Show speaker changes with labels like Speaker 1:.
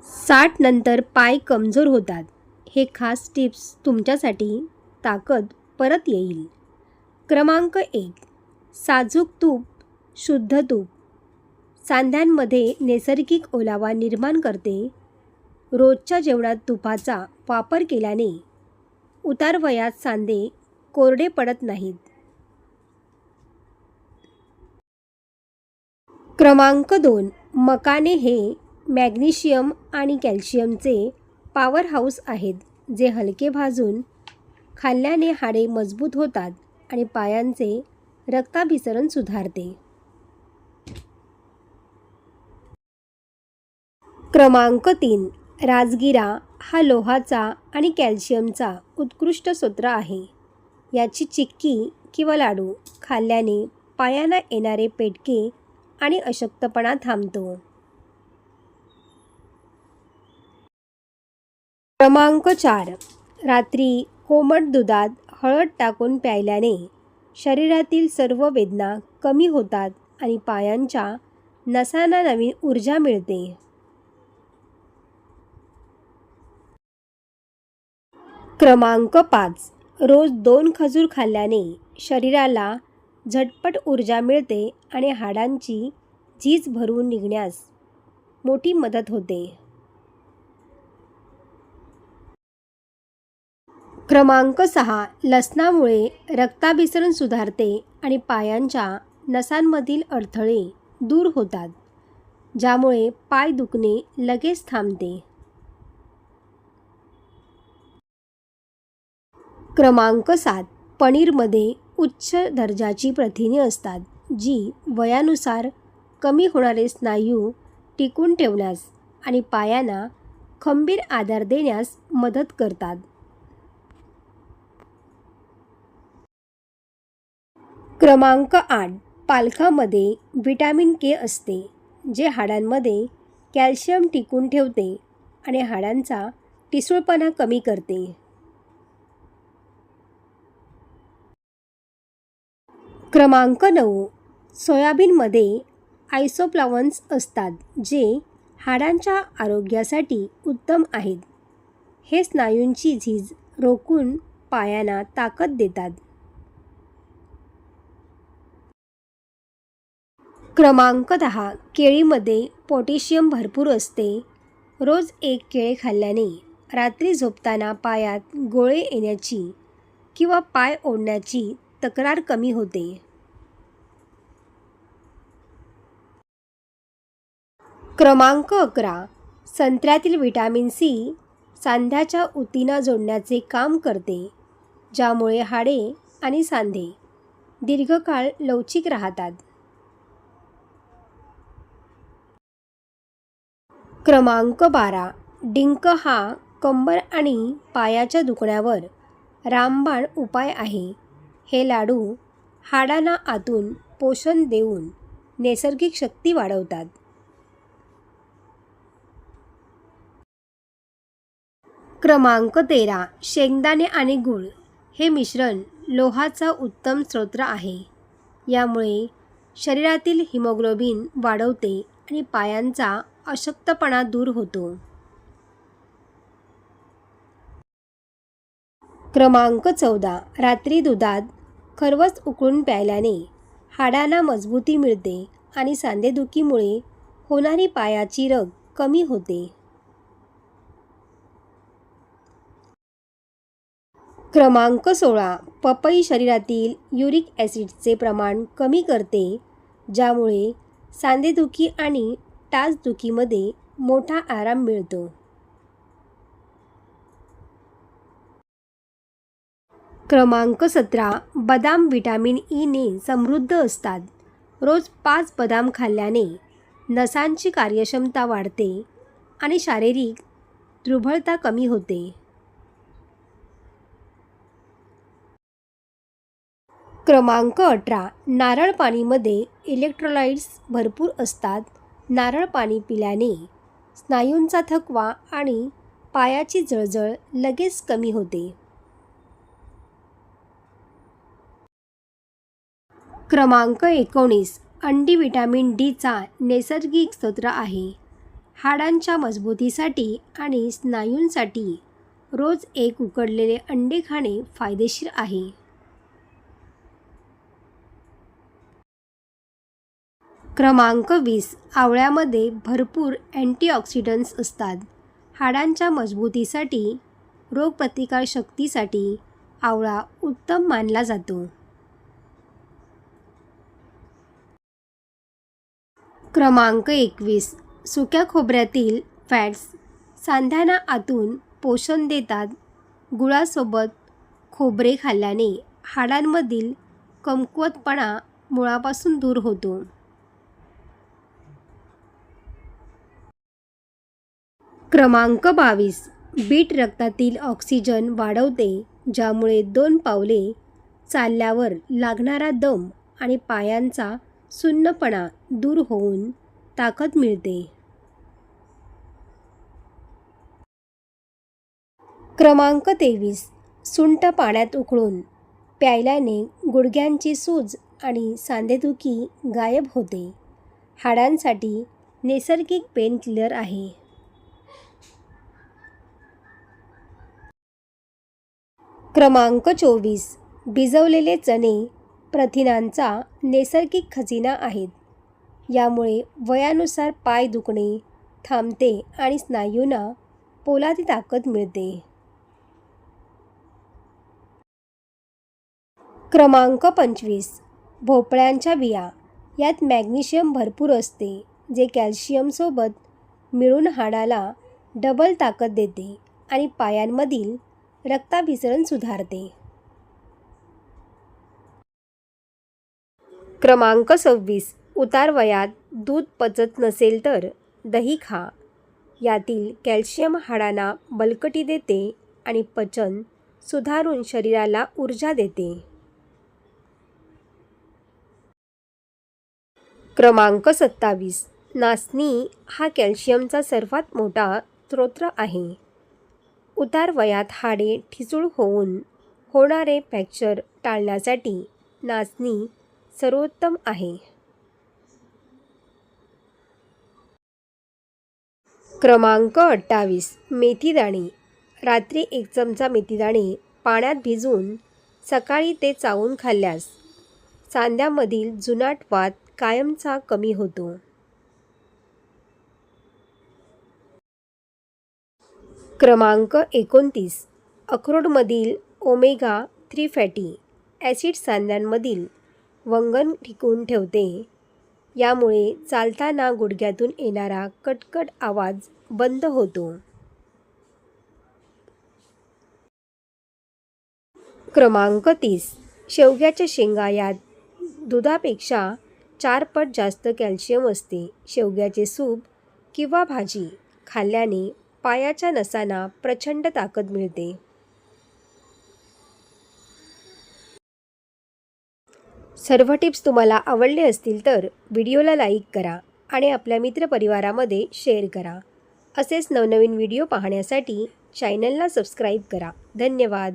Speaker 1: 60 नंतर पाय कमजोर होतात. हे खास टिप्स तुमच्यासाठी ताकद परत येईल. क्रमांक 1. साजूक तूप, शुद्ध तूप सांध्यांमध्ये नैसर्गिक ओलावा निर्माण करते. रोजच्या जेवणात तुपाचा वापर केल्याने उतारवयात सांधे कोरडे पडत नाहीत. क्रमांक 2. मकाने हे मॅग्नेशियम आणि कॅल्शियमचे पॉवर हाऊस आहेत, जे हलके भाजून खाल्ल्याने हाडे मजबूत होतात आणि पायांचे रक्ताभिसरण सुधारते. क्रमांक 3. राजगिरा हा लोहाचा आणि कॅल्शियमचा उत्कृष्ट स्रोत आहे. याची चिक्की किंवा लाडू खाल्ल्याने पायांना येणारे पेटके आणि अशक्तपणा थांबतो. क्रमांक 4. रात्री कोमट दुधात हळद टाकून प्यायल्याने शरीरातील सर्व वेदना कमी होतात आणि पायांच्या नसांना नवीन ऊर्जा मिळते. क्रमांक 5. रोज 2 खजूर खाल्ल्याने शरीराला झटपट ऊर्जा मिळते आणि हाडांची झीज भरून निघण्यास मोठी मदत होते. क्रमांक 6. लसणामुळे रक्ताभिसरण सुधारते आणि पायांच्या नसांमधील अडथळे दूर होतात, ज्यामुळे पाय दुखणे लगेच थांबते. क्रमांक 7. पनीरमध्ये उच्च दर्जाची प्रथिने असतात, जी वयानुसार कमी होणारे स्नायू टिकून ठेवण्यास आणि पायांना खंबीर आधार देण्यास मदत करतात. क्रमांक 8. पालकामध्ये व्हिटॅमिन के असते, जे हाडांमध्ये कॅल्शियम टिकून ठेवते आणि हाडांचा ठिसूळपणा कमी करते. क्रमांक 9. सोयाबीनमध्ये आयसोफ्लावन्स असतात, जे हाडांच्या आरोग्यासाठी उत्तम आहेत. हे स्नायूंची झीज रोखून पायांना ताकद देतात. क्रमांक 10. केळीमध्ये पोटॅशियम भरपूर असते. रोज 1 केळे खाल्ल्याने रात्री झोपताना पायात गोळे येण्याची किंवा पाय ओढण्याची तक्रार कमी होते. क्रमांक 11. संत्र्यातील व्हिटॅमिन सी सांध्याच्या ऊतींना जोडण्याचे काम करते, ज्यामुळे हाडे आणि सांधे दीर्घकाळ लवचिक राहतात. क्रमांक 12. डिंक हा कंबर आणि पायाच्या दुखण्यावर रामबाण उपाय आहे. हे लाडू हाडांना आतून पोषण देऊन नैसर्गिक शक्ती वाढवतात. क्रमांक 13. शेंगदाणे आणि गूळ हे मिश्रण लोहाचा उत्तम स्रोत आहे. यामुळे शरीरातील हिमोग्लोबिन वाढवते आणि पायांचा अशक्तपणा दूर होतो. क्रमांक 14. रात्री दुधात खरवस उकळून प्यायल्याने हाडांना मजबूती मिळते आणि सांधेदुखीमुळे होणारी पायाची रग कमी होते. क्रमांक 16. पपई शरीरातील युरिक ॲसिडचे प्रमाण कमी करते, ज्यामुळे सांधेदुखी आणि टाचदुखीमध्ये मोठा आराम मिळतो. क्रमांक 17. बदाम व्हिटॅमिन ई ने समृद्ध असतात. रोज 5 बदाम खाल्ल्याने नसांची कार्यक्षमता वाढते आणि शारीरिक दुर्बलता कमी होते. क्रमांक 18. नारळ पाणीमध्ये इलेक्ट्रोलाइट्स भरपूर असतात. नारळ पाणी पिल्याने स्नायूंचा थकवा आणि पायाची जळजळ लगेच कमी होते. क्रमांक 19. अंडी व्हिटॅमिन डीचा नैसर्गिक स्रोत आहे. हाडांच्या मजबूतीसाठी आणि स्नायूंसाठी रोज एक उकडलेले अंडे खाणे फायदेशीर आहे. क्रमांक 20. आवळ्यामध्ये भरपूर अँटीऑक्सिडंट्स असतात. हाडांच्या मजबूतीसाठी, रोगप्रतिकारशक्तीसाठी आवळा उत्तम मानला जातो. क्रमांक 21. सुक्या खोबऱ्यातील फॅट्स सांध्यांना आतून पोषण देतात. गुळासोबत खोबरे खाल्ल्याने हाडांमधील कमकुवतपणा मुळापासून दूर होतो. क्रमांक 22. बीट रक्तातील ऑक्सिजन वाढवते, ज्यामुळे 2 पावले चालल्यावर लागणारा दम आणि पायांचा सुन्नपणा दूर होऊन ताकद मिळते. क्रमांक 23. सुंठ पाण्यात उकळून प्यायल्याने गुडघ्यांची सूज आणि सांधेदुखी गायब होते. हाडांसाठी नैसर्गिक पेनकिलर आहे. क्रमांक 24. भिजवलेले चणे प्रथिनांचा नैसर्गिक खजिना आहेत. यामुळे वयानुसार पाय दुखणे थांबते आणि स्नायूंना पोलादी ताकद मिळते. क्रमांक 25. भोपळ्यांच्या बिया यात मॅग्नेशियम भरपूर असते, जे कॅल्शियमसोबत मिळून हाडाला डबल ताकद देते आणि पायांमधील रक्ताभिसरण सुधारते. क्रमांक 26. उतार वयात दूध पचत नसेल तर दही खा. यातील कॅल्शियम हाडांना बळकटी देते आणि पचन सुधारून शरीराला ऊर्जा देते. क्रमांक 27. नाचणी हा कॅल्शियमचा सर्वात मोठा स्रोत आहे. उतार वयात हाडे ठिसूळ होऊन होणारे फ्रॅक्चर टाळण्यासाठी नाचणी सर्वोत्तम आहे. क्रमांक 28. मेथीदाणे. रात्री 1 चमचा मेथीदाणे पाण्यात भिजवून सकाळी ते चावून खाल्ल्यास सांध्यामधील जुनाट वात कायमचा कमी होतो. क्रमांक 29. अक्रोडमधील ओमेगा 3 फॅटी ॲसिड सांध्यांमधील वंगण टिकवून ठेवते. यामुळे चालताना गुडघ्यातून येणारा कटकट आवाज बंद होतो. क्रमांक 30. शेवग्याच्या शेंगा यात दुधापेक्षा 4 पट जास्त कॅल्शियम असते. शेवग्याचे सूप किंवा भाजी खाल्ल्याने पायाच्या नसांना प्रचंड ताकद मिळते. सर्व टिप्स तुम्हाला आवडले असतील तर व्हिडिओला लाईक करा आणि आपल्या मित्रपरिवारामध्ये शेअर करा. असेच नवनवीन व्हिडिओ पाहण्यासाठी चॅनलला सबस्क्राईब करा. धन्यवाद.